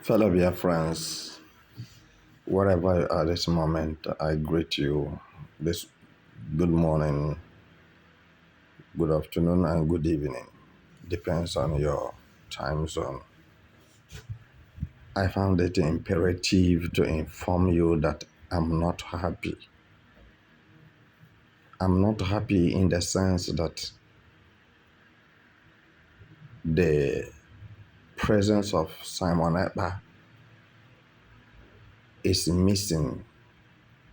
Fellow dear friends, wherever you are this moment, I greet you this good morning, good afternoon, and good evening. Depends on your time zone. I found it imperative to inform you that I'm not happy. I'm not happy in the sense that the presence of Simon Ekpa is missing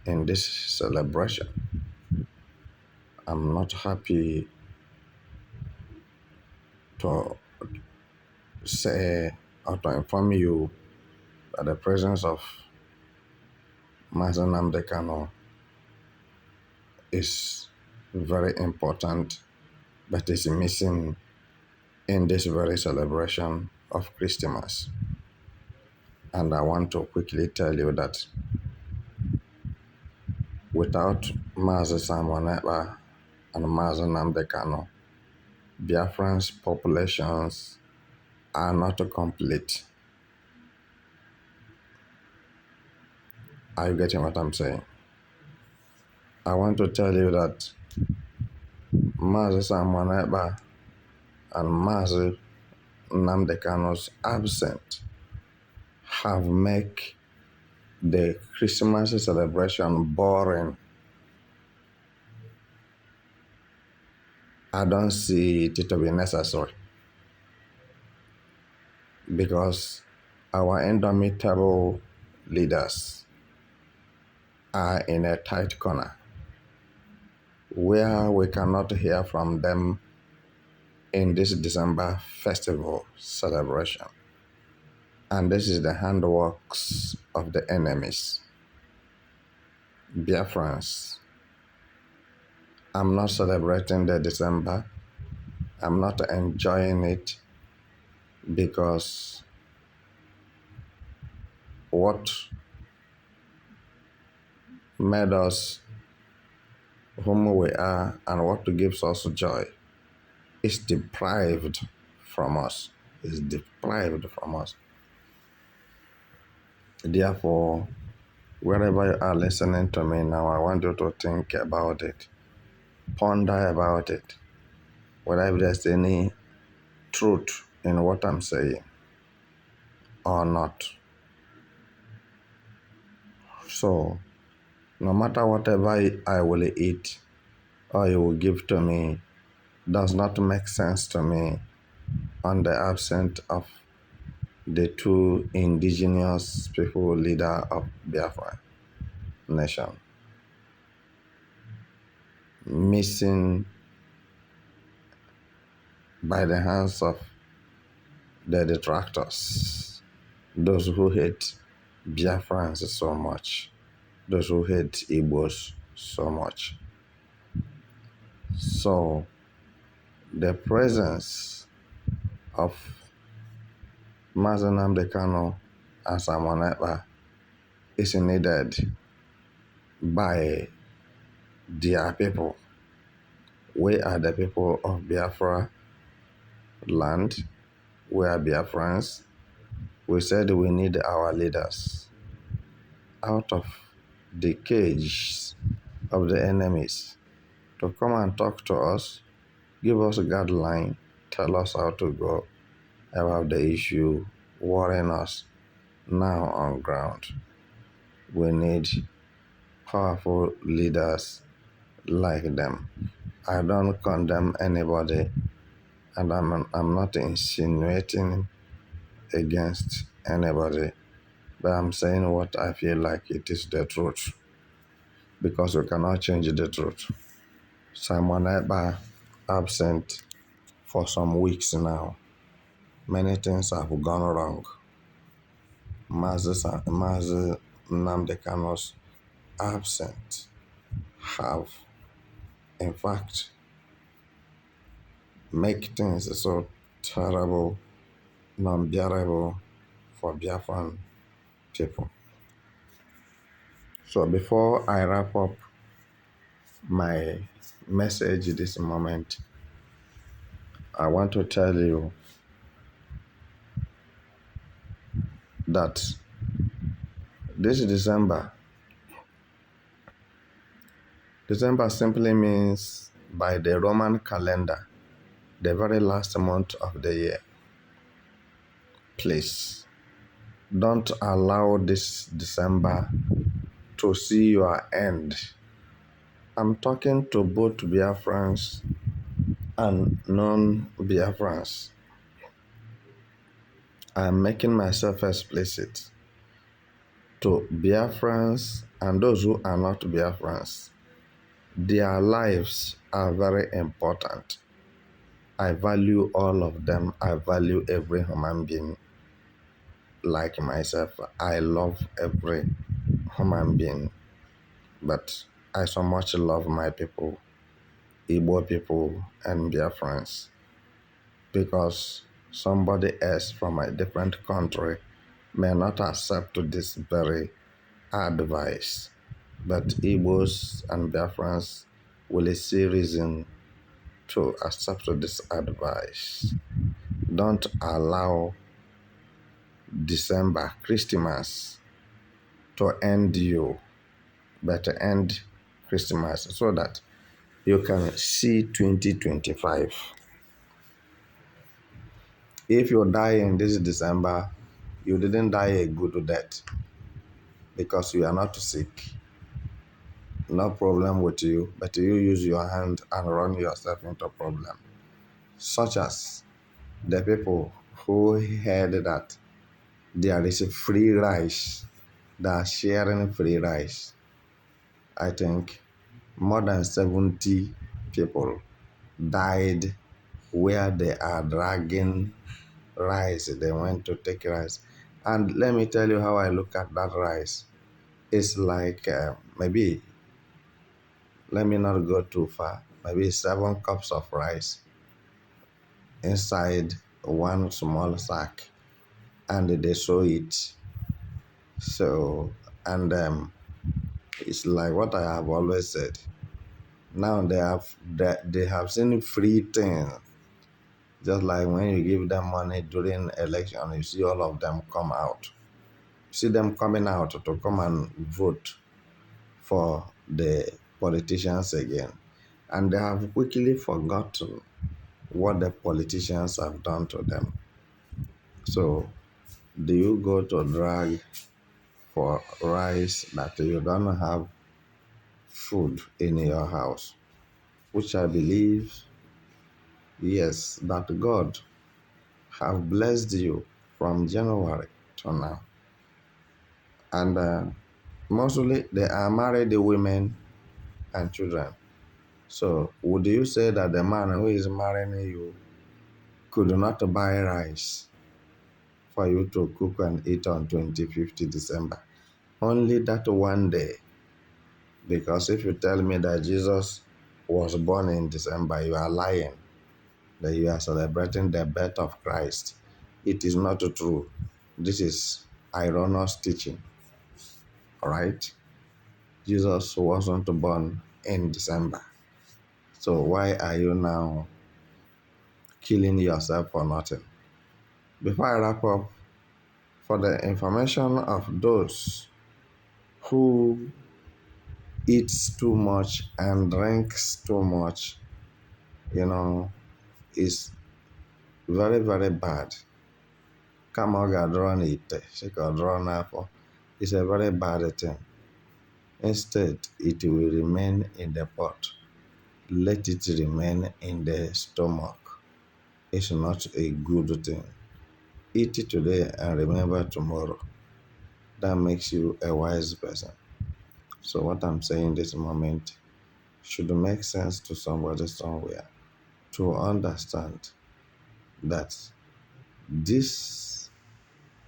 in this celebration. I'm not happy to say or to inform you that the presence of Mazi Nnamdi Kanu is very important, but is missing in this very celebration of Christmas. And I want to quickly tell you that without Mazi Simon Ekpa and Mazi Nnamdi Kanu, Biafran's populations are not complete. Are you getting what I'm saying? I want to tell you that Mazi Simon Ekpa and Mazi Nnamdi Kanu's absence have made the Christmas celebration boring. I don't see it to be necessary because our indomitable leaders are in a tight corner where we cannot hear from them in this December festival celebration. And this is the handworks of the enemies. Biafrans, I'm not celebrating the December. I'm not enjoying it because what made us whom we are and what gives us joy is deprived from us. Is deprived from us. Therefore, wherever you are listening to me now, I want you to think about it, ponder about it, whether there's any truth in what I'm saying or not. So, no matter whatever I will eat or you will give to me does not make sense to me on the absence of the two indigenous people leader of Biafra nation. Missing by the hands of the detractors, those who hate Biafrans so much, those who hate Igbos so much. So the presence of Mazi Nnamdi Kanu and Simon Ekpa is needed by their people. We are the people of Biafra land. We are Biafrans. We said we need our leaders out of the cage of the enemies to come and talk to us, give us a guideline, tell us how to go about the issue worrying us now on ground. We need powerful leaders like them. I don't condemn anybody, and I'm not insinuating against anybody, but I'm saying what I feel like it is the truth, because we cannot change the truth. Simon Ekpa absent for some weeks now. Many things have gone wrong. Mazi Nnamdi Kanu's absent have, in fact, make things so terrible, non-bearable for Biafran people. So before I wrap up my message this moment, I want to tell you that this December simply means by the Roman calendar, the very last month of the year. Please, don't allow this December to see your end. I'm talking to both Biafrans and non-Biafrans. I'm making myself explicit to Biafrans and those who are not Biafrans. Their lives are very important. I value all of them. I value every human being like myself. I love every human being. But I so much love my people, Igbo people and Biafrans, because somebody else from a different country may not accept this very advice. But Igbos and Biafrans will see reason to accept this advice. Don't allow December, Christmas, to end you, but end Christmas so that you can see 2025. If you die in this December, you didn't die a good death because you are not sick. No problem with you, but you use your hand and run yourself into problem. Such as the people who heard that there is a free rice, they are sharing free rice. I think more than 70 people died where they are dragging rice. They went to take rice. And let me tell you how I look at that rice. It's like maybe, let me not go too far, maybe 7 cups of rice inside one small sack, and they sew it. So, and it's like what I have always said. Now they have seen free things. Just like when you give them money during election, you see all of them come out. You see them coming out to come and vote for the politicians again. And they have quickly forgotten what the politicians have done to them. So, do you go to drag for rice that you don't have food in your house? Which I believe, yes, that God have blessed you from January to now. And mostly they are married women and children. So would you say that the man who is marrying you could not buy rice for you to cook and eat on 25th December? Only that one day. Because if you tell me that Jesus was born in December, you are lying. That you are celebrating the birth of Christ. It is not true. This is erroneous teaching. All right? Jesus wasn't born in December. So why are you now killing yourself for nothing? Before I wrap up, for the information of those who eats too much and drinks too much, is very, very bad. Kama ọ ga-adọrọ n'ite, she ka ọ dọrọ n'afọ. It's a very bad thing. Instead, it will remain in the pot. Let it remain in the stomach. It's not a good thing. Eat it today and remember tomorrow. That makes you a wise person. So what I'm saying this moment should make sense to somebody somewhere to understand that this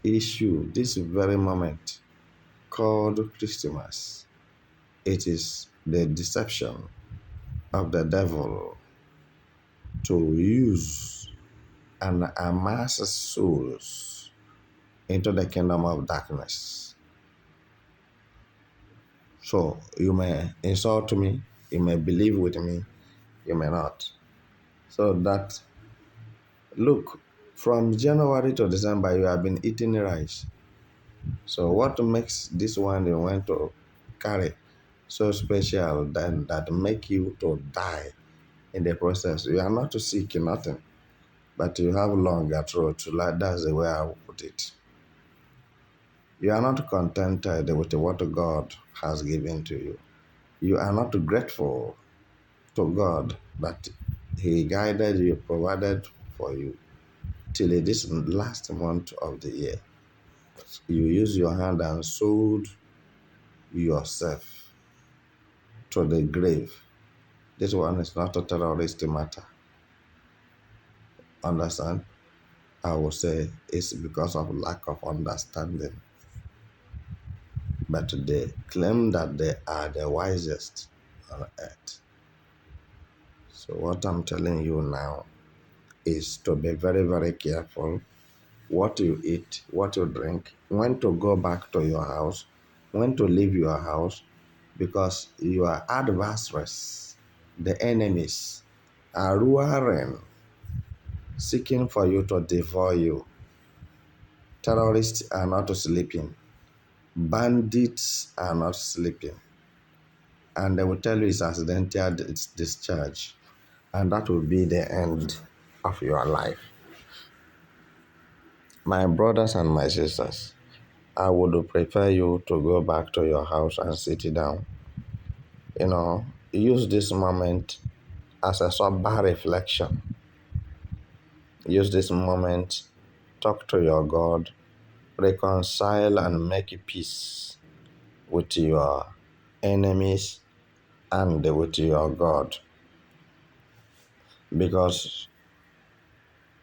issue, this very moment called Christmas, it is the deception of the devil to use and amass souls into the kingdom of darkness. So you may insult me, you may believe with me, you may not. So that, look, from January to December, you have been eating rice. So what makes this one you went to carry so special that make you to die in the process? You are not sick, nothing, but you have longer throat. Like that's the way I would put it. You are not contented with what God has given to you. You are not grateful to God that He guided you, provided for you till this last month of the year. You use your hand and sold yourself to the grave. This one is not a terrorist matter. Understand? I would say it's because of lack of understanding. But they claim that they are the wisest on earth. So what I'm telling you now is to be very, very careful what you eat, what you drink, when to go back to your house, when to leave your house, because your adversaries, the enemies, are roaring, seeking for you to devour you. Terrorists are not sleeping. Bandits are not sleeping. And they will tell you it's accidental discharge. And that will be the end of your life. My brothers and my sisters, I would prefer you to go back to your house and sit down. Use this moment as a sober reflection. Use this moment, talk to your God, reconcile and make peace with your enemies and with your God. Because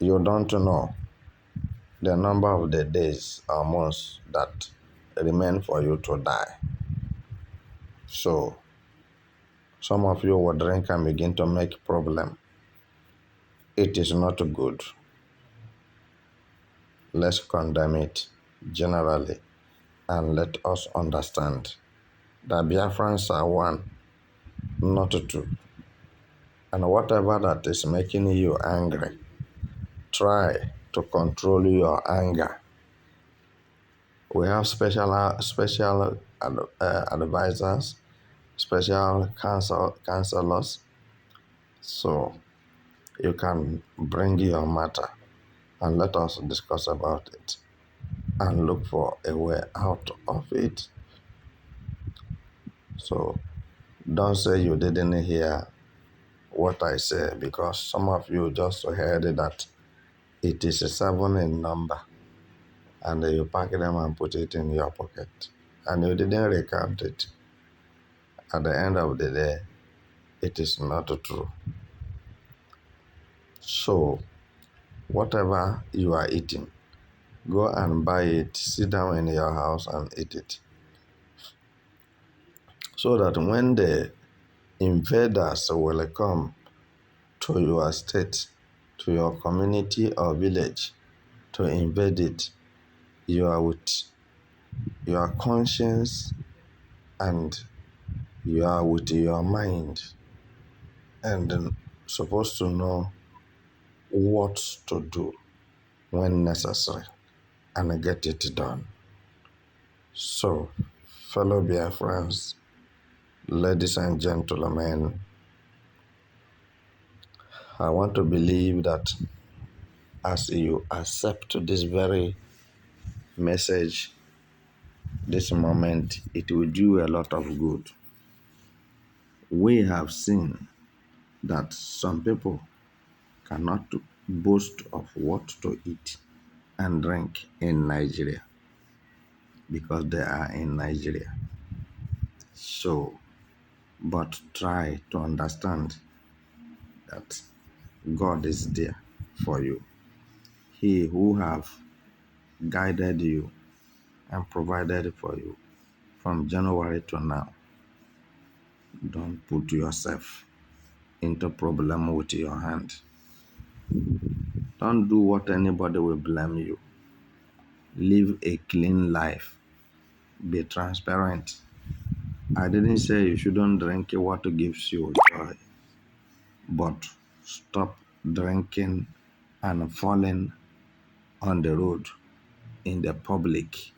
you don't know the number of the days or months that remain for you to die. So, some of you will drink and begin to make problem. It is not good. Let's condemn it generally and let us understand that Biafrans are one, not two. And whatever that is making you angry, try to control your anger. We have special advisors, special counselors, so you can bring your matter and let us discuss about it and look for a way out of it. So don't say you didn't hear what I say, because some of you just heard that it is a 7 in number and you pack them and put it in your pocket and you didn't recount it. At the end of the day, it is not true. So whatever you are eating, go and buy it, sit down in your house and eat it. So that when the invaders will come to your state, to your community or village to invade it, you are with your conscience and you are with your mind and supposed to know what to do when necessary and get it done. So, fellow Biafrans, ladies and gentlemen, I want to believe that as you accept this very message, this moment, it will do a lot of good. We have seen that some people cannot boast of what to eat and drink in Nigeria because they are in Nigeria. So, but try to understand that God is there for you. He who have guided you and provided for you from January to now. Don't put yourself into problem with your hand. Don't do what anybody will blame you. Live a clean life. Be transparent. I didn't say you shouldn't drink what gives you joy, but stop drinking and falling on the road in the public